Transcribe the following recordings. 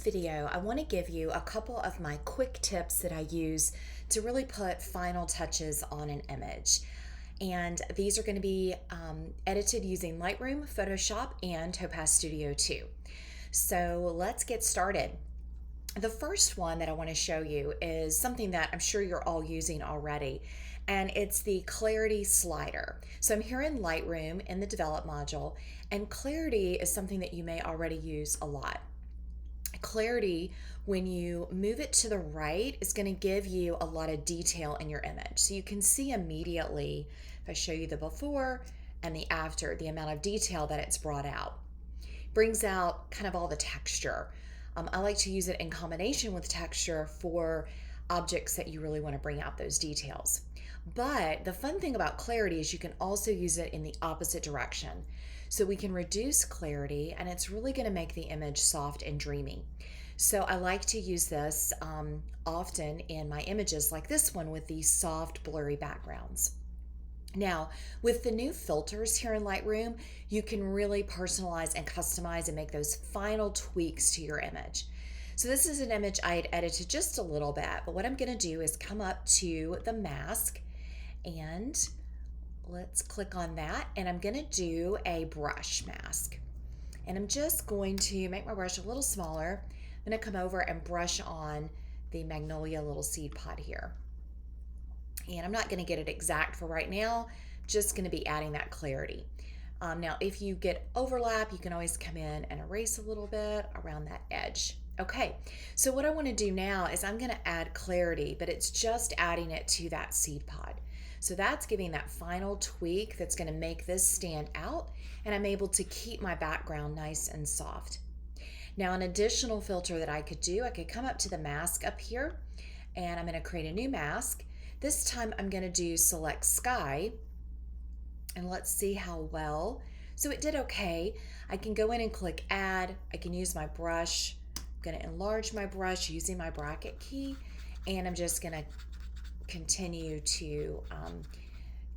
Video, I want to give you a couple of my quick tips that I use to really put final touches on an image. And these are going to be edited using Lightroom, Photoshop, and Topaz Studio 2. So let's get started. The first one that I want to show you is something that I'm sure you're all using already, and it's the clarity slider. So I'm here in Lightroom in the develop module, and clarity is something that you may already use a lot. Clarity, when you move it to the right, is going to give you a lot of detail in your image. So you can see immediately, if I show you the before and the after, the amount of detail that it's brought out. Brings out kind of all the texture. I like to use it in combination with texture for objects that you really want to bring out those details. But the fun thing about clarity is you can also use it in the opposite direction. So we can reduce clarity, and it's really going to make the image soft and dreamy. So I like to use this often in my images like this one with these soft blurry backgrounds. Now, with the new filters here in Lightroom, you can really personalize and customize and make those final tweaks to your image. So this is an image I had edited just a little bit, but what I'm going to do is come up to the mask, and let's click on that, and I'm going to do a brush mask. And I'm just going to make my brush a little smaller. I'm going to come over and brush on the magnolia little seed pod here. And I'm not going to get it exact for right now, just going to be adding that clarity. Now, if you get overlap, you can always come in and erase a little bit around that edge. Okay, so what I want to do now is I'm going to add clarity, but it's just adding it to that seed pod. So that's giving that final tweak that's going to make this stand out, and I'm able to keep my background nice and soft. Now, an additional filter that I could do, I could come up to the mask up here, and I'm going to create a new mask. This time I'm going to do select sky, and let's see how well. So it did okay. I can go in and click add. I can use my brush. I'm going to enlarge my brush using my bracket key, and I'm just going to continue to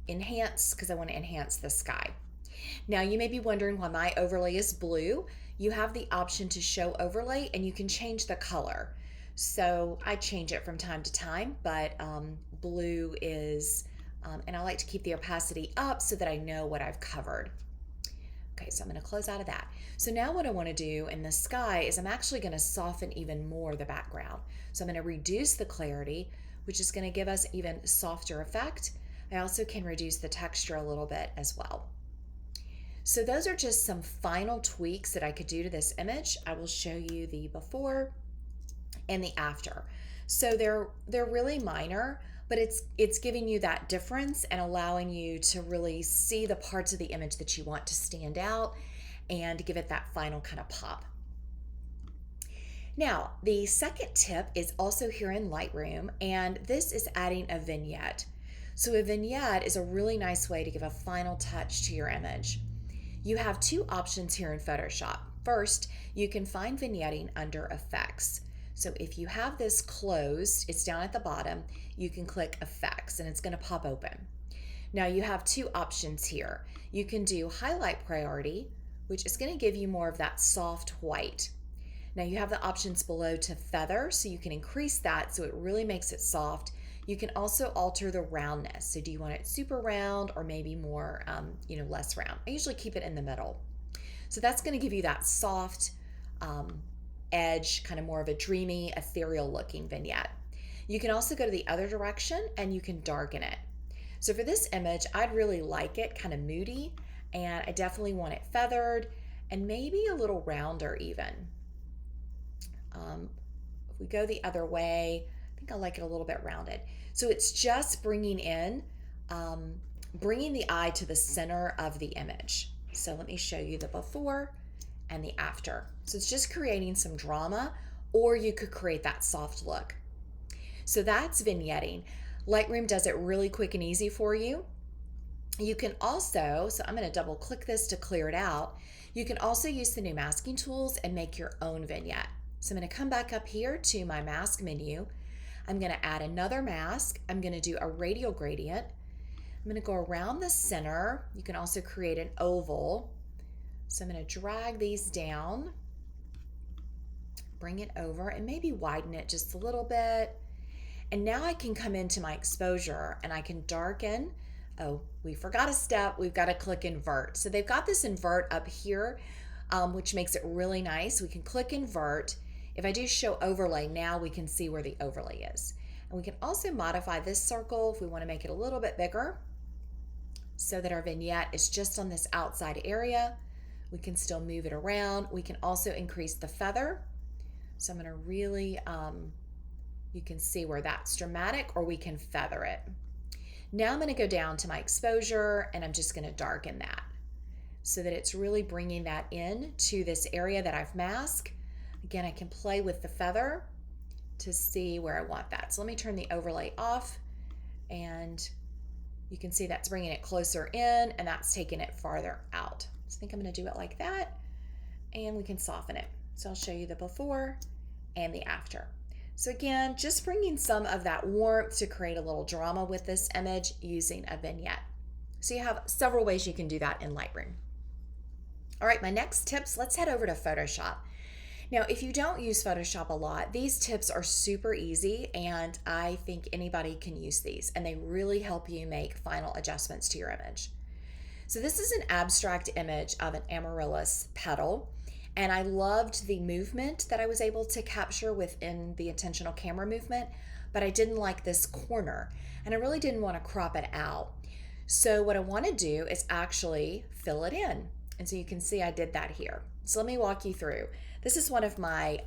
enhance because I want to enhance the sky. Now you may be wondering why my overlay is blue. You have the option to show overlay, and you can change the color. So I change it from time to time, but blue is, and I like to keep the opacity up so that I know what I've covered. Okay, so I'm going to close out of that. So now what I want to do in the sky is I'm actually going to soften even more the background. So I'm going to reduce the clarity, which is going to give us even softer effect. I also can reduce the texture a little bit as well. So those are just some final tweaks that I could do to this image. I will show you the before and the after. So they're really minor, but it's giving you that difference and allowing you to really see the parts of the image that you want to stand out and give it that final kind of pop. Now, the second tip is also here in Lightroom, and this is adding a vignette. So a vignette is a really nice way to give a final touch to your image. You have two options here in Photoshop. First, you can find vignetting under Effects. So if you have this closed, it's down at the bottom, you can click Effects and it's going to pop open. Now you have two options here. You can do Highlight Priority, which is going to give you more of that soft white. Now you have the options below to feather, so you can increase that so it really makes it soft. You can also alter the roundness. So do you want it super round or maybe more, less round? I usually keep it in the middle. So that's going to give you that soft edge, kind of more of a dreamy, ethereal looking vignette. You can also go to the other direction and you can darken it. So for this image, I'd really like it kind of moody, and I definitely want it feathered and maybe a little rounder even. If we go the other way, I think I like it a little bit rounded. So it's just bringing the eye to the center of the image. So let me show you the before and the after. So it's just creating some drama, or you could create that soft look. So that's vignetting. Lightroom does it really quick and easy for you. You can also, so I'm going to double click this to clear it out. You can also use the new masking tools and make your own vignette. So I'm going to come back up here to my mask menu. I'm going to add another mask. I'm going to do a radial gradient. I'm going to go around the center. You can also create an oval. So I'm going to drag these down bring it over and maybe widen it just a little bit. And now I can come into my exposure and I can darken. Oh, we forgot a step. We've got to click invert. So they've got this invert up here, which makes it really nice. We can click invert. If I do show overlay, now we can see where the overlay is. And we can also modify this circle if we want to make it a little bit bigger so that our vignette is just on this outside area. We can still move it around. We can also increase the feather. So I'm going to really, you can see where that's dramatic, or we can feather it. Now I'm going to go down to my exposure and I'm just going to darken that so that it's really bringing that in to this area that I've masked. Again, I can play with the feather to see where I want that. So let me turn the overlay off, and you can see that's bringing it closer in and that's taking it farther out. So I think I'm going to do it like that, and we can soften it. So I'll show you the before and the after. So again, just bringing some of that warmth to create a little drama with this image using a vignette. So you have several ways you can do that in Lightroom. All right, my next tips, let's head over to Photoshop. Now, if you don't use Photoshop a lot, these tips are super easy, and I think anybody can use these, and they really help you make final adjustments to your image. So this is an abstract image of an amaryllis petal, and I loved the movement that I was able to capture within the intentional camera movement, but I didn't like this corner, and I really didn't want to crop it out. So what I want to do is actually fill it in, and so you can see I did that here. So let me walk you through. This is one of my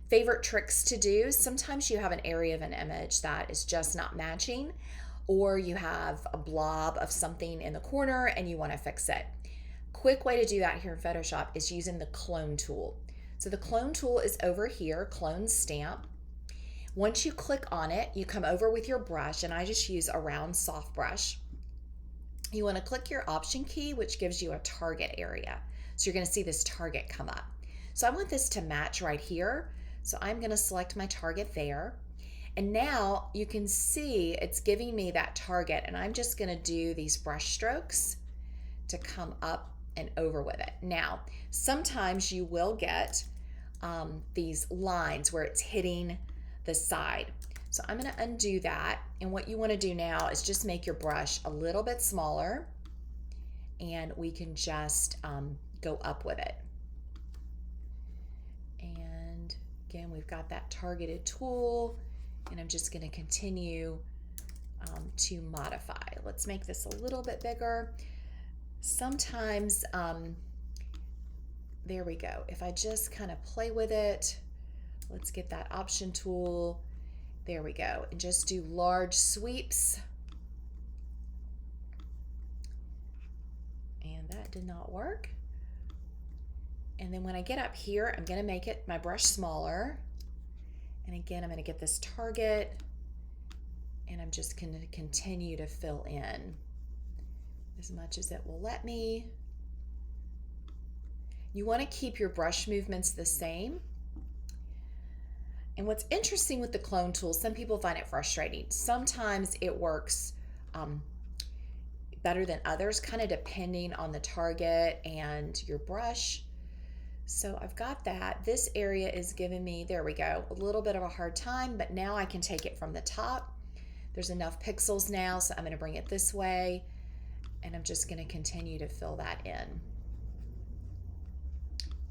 favorite tricks to do. Sometimes you have an area of an image that is just not matching, or you have a blob of something in the corner and you want to fix it. Quick way to do that here in Photoshop is using the clone tool. So the clone tool is over here, clone stamp. Once you click on it, you come over with your brush, and I just use a round soft brush. You want to click your option key, which gives you a target area. So you're going to see this target come up. So I want this to match right here. So I'm going to select my target there. And now you can see it's giving me that target, and I'm just going to do these brush strokes to come up and over with it. Now, sometimes you will get these lines where it's hitting the side. So I'm going to undo that. And what you want to do now is just make your brush a little bit smaller, and we can just go up with it. And again, we've got that targeted tool, and I'm just going to continue to modify. Let's make this a little bit bigger. Sometimes, there we go. If I just kind of play with it, let's get that option tool. There we go. And just do large sweeps. And that did not work. And then when I get up here, I'm going to make it my brush smaller. And again, I'm going to get this target, and I'm just going to continue to fill in as much as it will let me. You want to keep your brush movements the same. And what's interesting with the clone tool, some people find it frustrating. Sometimes it works better than others, kind of depending on the target and your brush. So I've got that. This area is giving me, there we go, a little bit of a hard time, but now I can take it from the top. There's enough pixels now, so I'm going to bring it this way, and I'm just going to continue to fill that in.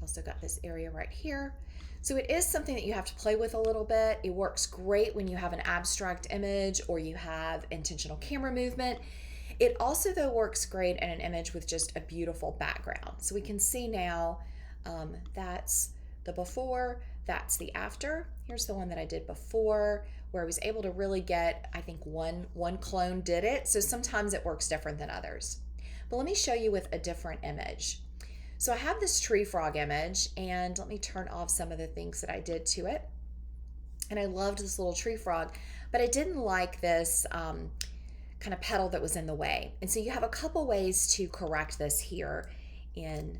Also got this area right here. So it is something that you have to play with a little bit. It works great when you have an abstract image or you have intentional camera movement. It also, though, works great in an image with just a beautiful background. So we can see now that's the before, that's the after. Here's the one that I did before, where I was able to really get, I think one clone did it. So sometimes it works different than others. But let me show you with a different image. So I have this tree frog image, and let me turn off some of the things that I did to it. And I loved this little tree frog, but I didn't like this kind of petal that was in the way. And so you have a couple ways to correct this here in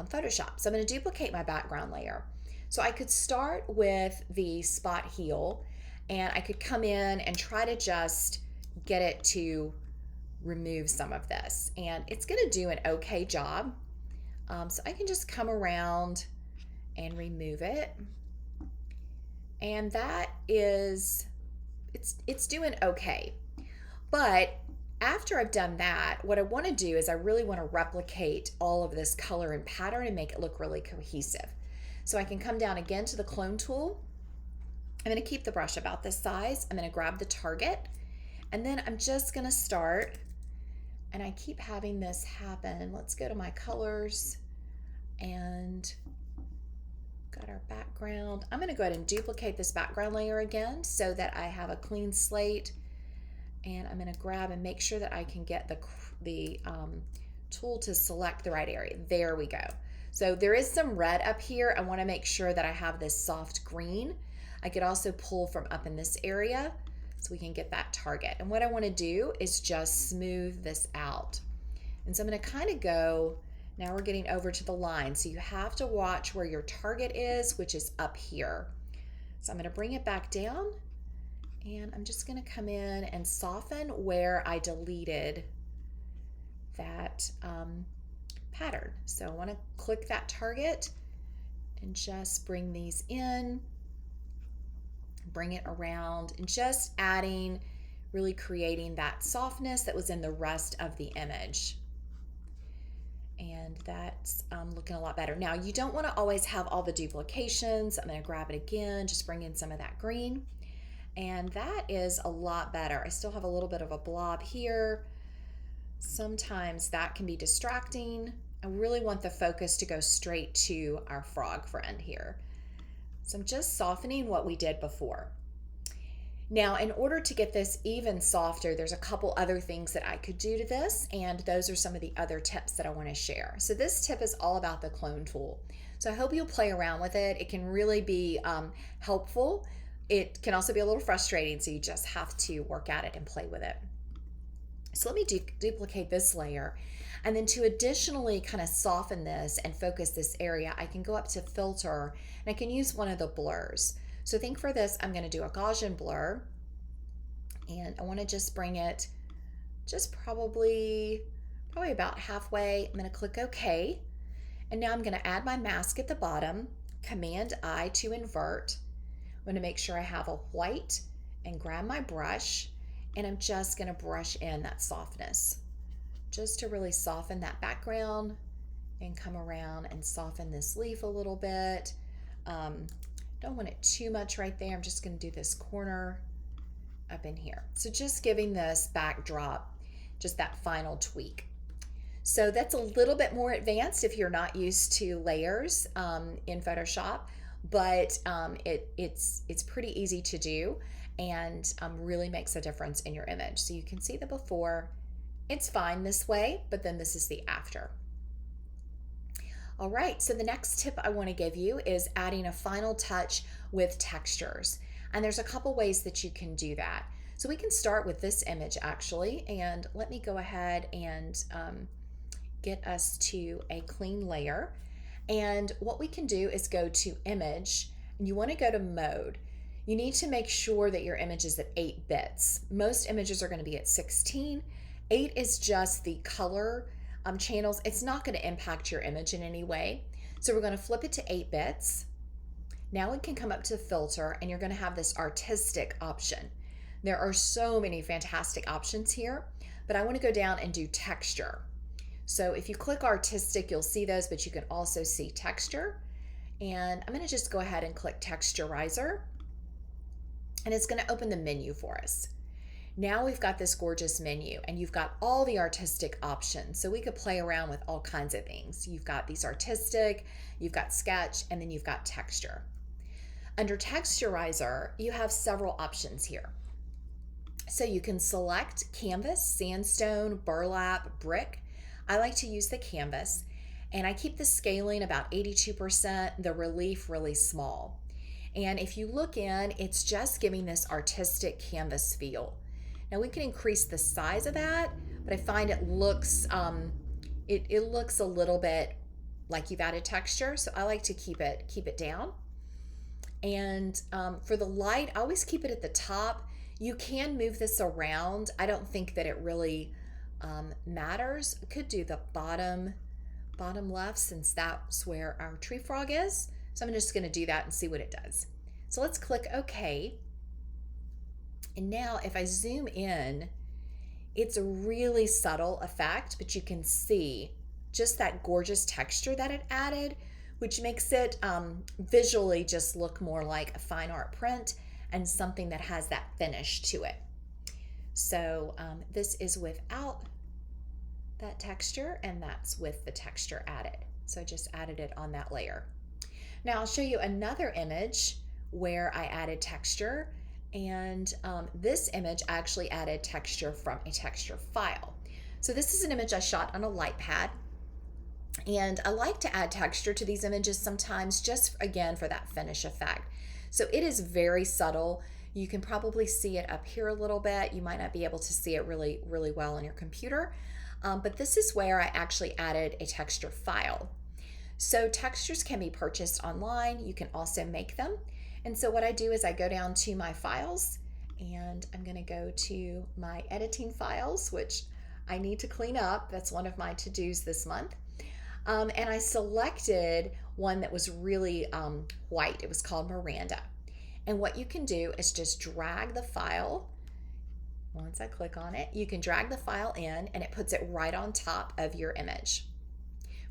Photoshop. So I'm going to duplicate my background layer. So I could start with the spot heel, and I could come in and try to just get it to remove some of this. And it's going to do an okay job. So I can just come around and remove it. And that is, it's doing okay. But after I've done that, what I want to do is I really want to replicate all of this color and pattern and make it look really cohesive. So I can come down again to the clone tool. I'm going to keep the brush about this size. I'm going to grab the target, and then I'm just going to start, and I keep having this happen. Let's go to my colors and got our background. I'm going to go ahead and duplicate this background layer again so that I have a clean slate, and I'm going to grab and make sure that I can get the tool to select the right area. There we go. So there is some red up here. I want to make sure that I have this soft green. I could also pull from up in this area so we can get that target. And what I want to do is just smooth this out. And so I'm going to kind of go, now we're getting over to the line. So you have to watch where your target is, which is up here. So I'm going to bring it back down, and I'm just going to come in and soften where I deleted that pattern. So I want to click that target and just bring these in, bring it around, and just adding, really creating that softness that was in the rest of the image. And that's looking a lot better. Now, you don't want to always have all the duplications. I'm going to grab it again, just bring in some of that green. And that is a lot better. I still have a little bit of a blob here. Sometimes that can be distracting. I really want the focus to go straight to our frog friend here. So I'm just softening what we did before. Now, in order to get this even softer, there's a couple other things that I could do to this, and those are some of the other tips that I want to share. So this tip is all about the clone tool. So I hope you'll play around with it. It can really be helpful. It can also be a little frustrating, so you just have to work at it and play with it. So let me duplicate this layer. And then to additionally kind of soften this and focus this area, I can go up to filter, and I can use one of the blurs. So I think for this, I'm going to do a Gaussian blur, and I want to just bring it just probably about halfway. I'm going to click OK. And now I'm going to add my mask at the bottom, Command I to invert. I'm going to make sure I have a white and grab my brush, and I'm just going to brush in that softness just to really soften that background and come around and soften this leaf a little bit. Don't want it too much right there. I'm just going to do this corner up in here. So just giving this backdrop just that final tweak. So that's a little bit more advanced if you're not used to layers in Photoshop, but it's pretty easy to do, and really makes a difference in your image. So you can see the before. It's fine this way, but then this is the after. All right, so the next tip I want to give you is adding a final touch with textures. And there's a couple ways that you can do that. So we can start with this image actually, and let me go ahead and get us to a clean layer. And what we can do is go to image, and you want to go to mode. You need to make sure that your image is at 8 bits. Most images are going to be at 16. 8 is just the color channels. It's not going to impact your image in any way. So we're going to flip it to 8 bits. Now we can come up to filter, and you're going to have this artistic option. There are so many fantastic options here, but I want to go down and do texture. So if you click artistic, you'll see those, but you can also see texture. And I'm going to just go ahead and click Texturizer, and it's going to open the menu for us. Now we've got this gorgeous menu, and you've got all the artistic options. So we could play around with all kinds of things. You've got these artistic, you've got sketch, and then you've got texture. Under Texturizer, you have several options here. So you can select canvas, sandstone, burlap, brick. I like to use the canvas, and I keep the scaling about 82%, the relief really small. And if you look in, it's just giving this artistic canvas feel. Now we can increase the size of that, but I find it looks it looks a little bit like you've added texture, so I like to keep it down. And for the light, I always keep it at the top. You can move this around. I don't think that it really matters. Could do the bottom left, since that's where our tree frog is. So I'm just going to do that and see what it does. So let's click OK. And now if I zoom in, it's a really subtle effect, but you can see just that gorgeous texture that it added, which makes it visually just look more like a fine art print and something that has that finish to it. So this is without that texture, and that's with the texture added. So I just added it on that layer. Now I'll show you another image where I added texture, and this image actually added texture from a texture file. So this is an image I shot on a light pad, and I like to add texture to these images sometimes, just again for that finish effect. So it is very subtle. You can probably see it up here a little bit. You might not be able to see it really well on your computer, but this is where I actually added a texture file. So textures can be purchased online. You can also make them. And so what I do is I go down to my files, and I'm going to go to my editing files, which I need to clean up. That's one of my to-dos this month. And I selected one that was really white. It was called Miranda. And what you can do is just drag the file. Once I click on it, you can drag the file in, and it puts it right on top of your image.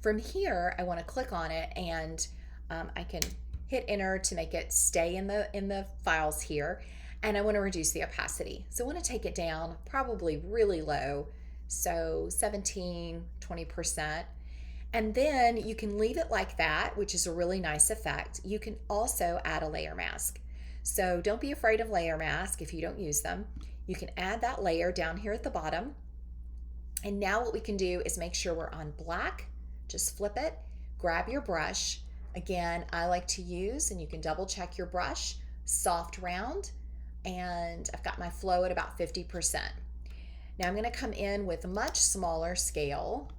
From here, I want to click on it, and I can hit enter to make it stay in the files here, and I want to reduce the opacity. So I want to take it down probably really low, so 17-20%. And then you can leave it like that, which is a really nice effect. You can also add a layer mask. So don't be afraid of layer mask if you don't use them. You can add that layer down here at the bottom. And now what we can do is make sure we're on black. Just flip it, grab your brush. Again, I like to use, and you can double check your brush, soft round, and I've got my flow at about 50%. Now I'm going to come in with a much smaller scale.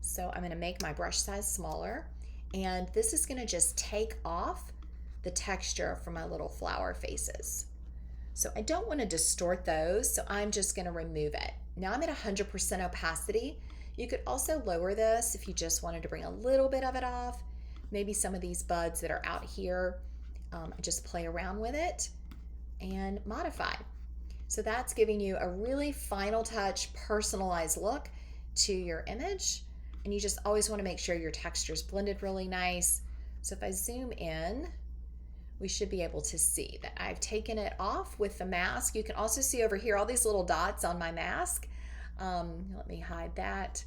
So I'm going to make my brush size smaller, and this is going to just take off the texture from my little flower faces. So I don't want to distort those, so I'm just going to remove it. Now I'm at 100% opacity. You could also lower this if you just wanted to bring a little bit of it off. Maybe some of these buds that are out here, just play around with it and modify. So that's giving you a really final touch, personalized look to your image. And you just always want to make sure your texture is blended really nice. So if I zoom in, we should be able to see that I've taken it off with the mask. You can also see over here all these little dots on my mask. Let me hide that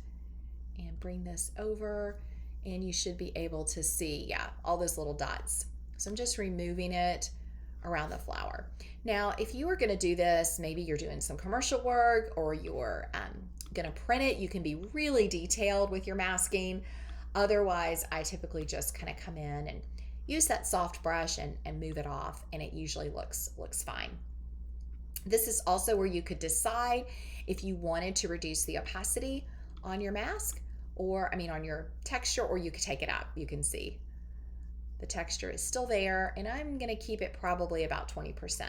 and bring this over, and you should be able to see, yeah, all those little dots. So I'm just removing it around the flower. Now, if you were going to do this, maybe you're doing some commercial work, or you're going to print it, you can be really detailed with your masking. Otherwise, I typically just kind of come in and use that soft brush and move it off, and it usually looks fine. This is also where you could decide if you wanted to reduce the opacity on your mask, or on your texture, or you could take it up. You can see the texture is still there, and I'm going to keep it probably about 20%.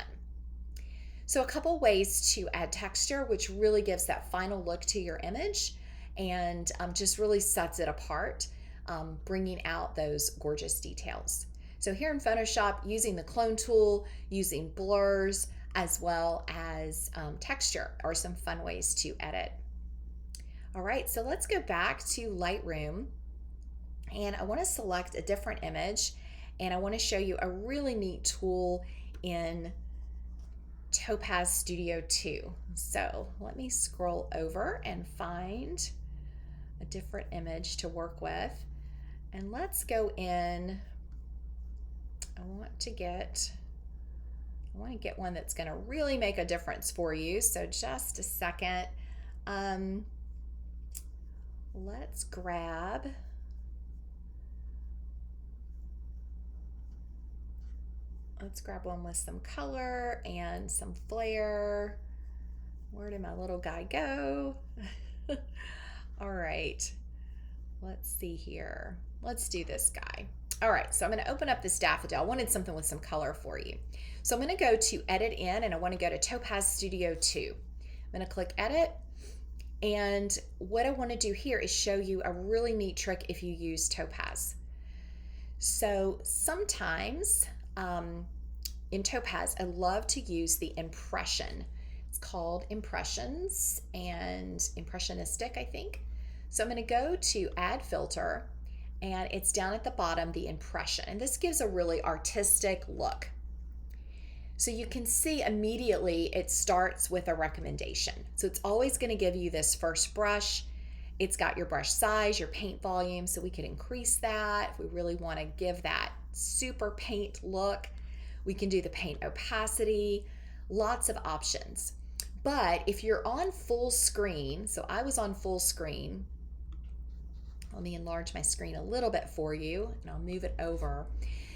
So a couple ways to add texture, which really gives that final look to your image and just really sets it apart, bringing out those gorgeous details. So here in Photoshop, using the clone tool, using blurs, as well as texture are some fun ways to edit. All right, so let's go back to Lightroom, and I want to select a different image, and I want to show you a really neat tool in Topaz Studio 2. So let me scroll over and find a different image to work with, and let's go in. I want to get one that's going to really make a difference for you. So just a second. Let's grab one with some color and some flare. Where did my little guy go? All right, let's see here. Let's do this guy. All right, so I'm going to open up this daffodil. I wanted something with some color for you. So I'm going to go to Edit In, and I want to go to Topaz Studio 2. I'm going to click Edit. And what I want to do here is show you a really neat trick if you use Topaz. So sometimes in Topaz, I love to use the impression. It's called Impressions and Impressionistic, I think. So I'm going to go to Add Filter, and it's down at the bottom, the impression. And this gives a really artistic look. So you can see immediately it starts with a recommendation. So it's always going to give you this first brush. It's got your brush size, your paint volume, so we could increase that if we really want to give that super paint look. We can do the paint opacity, lots of options. But if you're on full screen, so I was on full screen, let me enlarge my screen a little bit for you, and I'll move it over.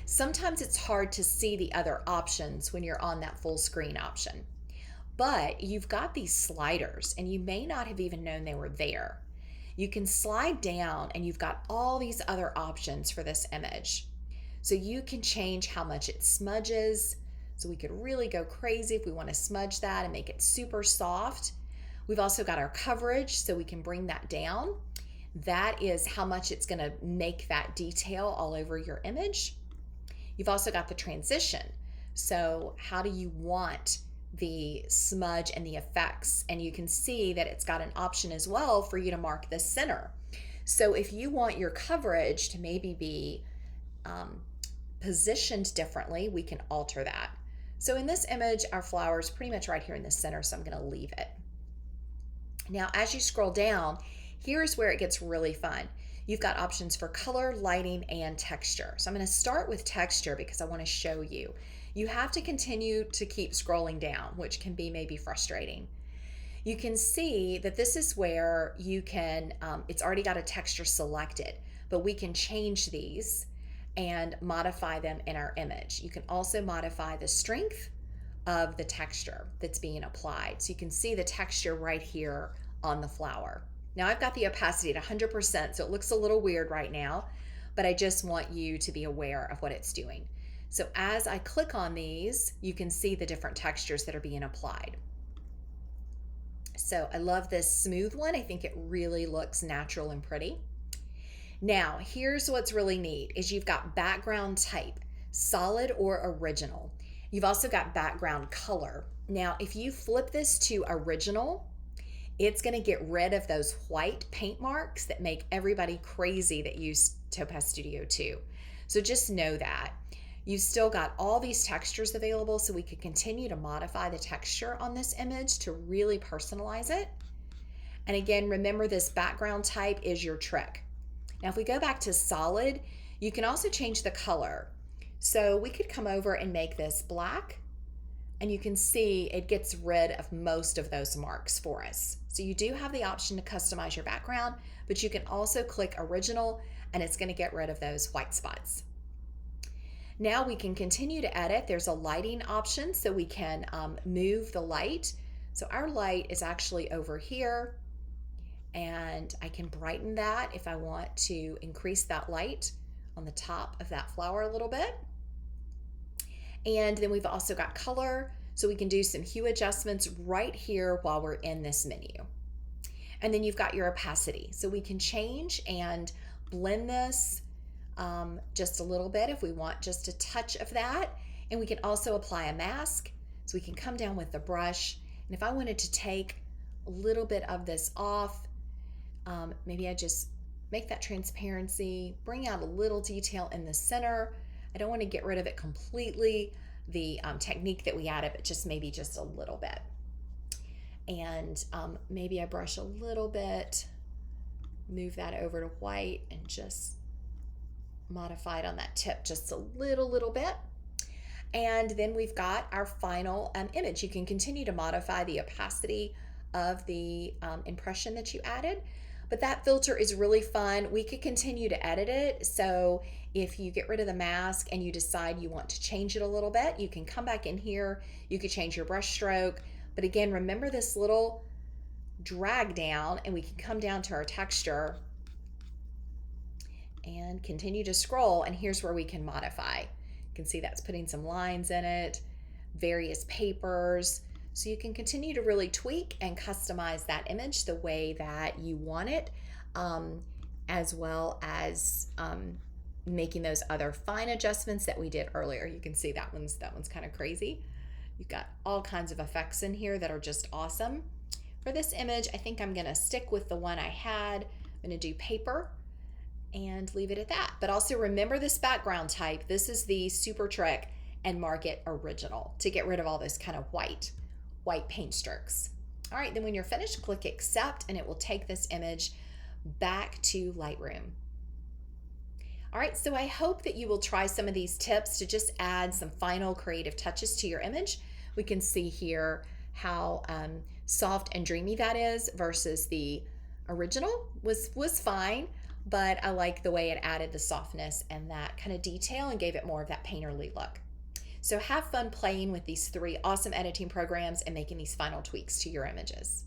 Sometimes it's hard to see the other options when you're on that full screen option. But you've got these sliders, and you may not have even known they were there. You can slide down, and you've got all these other options for this image. So you can change how much it smudges. So we could really go crazy if we want to smudge that and make it super soft. We've also got our coverage, so we can bring that down. That is how much it's going to make that detail all over your image. You've also got the transition. So how do you want the smudge and the effects? And you can see that it's got an option as well for you to mark the center. So if you want your coverage to maybe be positioned differently, we can alter that. So in this image, our flower is pretty much right here in the center, so I'm going to leave it. Now, as you scroll down, here's where it gets really fun. You've got options for color, lighting, and texture. So I'm going to start with texture because I want to show you. You have to continue to keep scrolling down, which can be maybe frustrating. You can see that this is where you can, it's already got a texture selected, but we can change these and modify them in our image. You can also modify the strength of the texture that's being applied. So you can see the texture right here on the flower. Now I've got the opacity at 100%, so it looks a little weird right now, but I just want you to be aware of what it's doing. So as I click on these, you can see the different textures that are being applied. So I love this smooth one. I think it really looks natural and pretty. Now, here's what's really neat is you've got background type, solid or original. You've also got background color. Now, if you flip this to original, it's going to get rid of those white paint marks that make everybody crazy that use Topaz Studio 2. So just know that. You've still got all these textures available, so we could continue to modify the texture on this image to really personalize it. And again, remember this background type is your trick. Now, if we go back to solid, you can also change the color. So we could come over and make this black, and you can see it gets rid of most of those marks for us. So you do have the option to customize your background, but you can also click original, and it's going to get rid of those white spots. Now we can continue to edit. There's a lighting option, so we can move the light. So our light is actually over here, and I can brighten that if I want to increase that light on the top of that flower a little bit. And then we've also got color, so we can do some hue adjustments right here while we're in this menu. And then you've got your opacity, so we can change and blend this just a little bit if we want just a touch of that. And we can also apply a mask, so we can come down with the brush. And if I wanted to take a little bit of this off, maybe I just make that transparency, bring out a little detail in the center. I don't want to get rid of it completely, the technique that we added, but just maybe just a little bit. And maybe I brush a little bit, move that over to white, and just modify it on that tip just a little bit. And then we've got our final image. You can continue to modify the opacity of the impression that you added, but that filter is really fun. We could continue to edit it. So if you get rid of the mask and you decide you want to change it a little bit, you can come back in here. You could change your brush stroke. But again, remember this little drag down, and we can come down to our texture and continue to scroll. And here's where we can modify. You can see that's putting some lines in it, various papers. So you can continue to really tweak and customize that image the way that you want it, as well as making those other fine adjustments that we did earlier. You can see that one's kind of crazy. You've got all kinds of effects in here that are just awesome. For this image, I think I'm gonna stick with the one I had. I'm gonna do paper and leave it at that. But also remember this background type. This is the super trick, and mark it original to get rid of all those kind of white paint strokes. All right, then when you're finished, click accept and it will take this image back to Lightroom. All right, so I hope that you will try some of these tips to just add some final creative touches to your image. We can see here how soft and dreamy that is versus the original was fine, but I like the way it added the softness and that kind of detail and gave it more of that painterly look. So have fun playing with these 3 awesome editing programs and making these final tweaks to your images.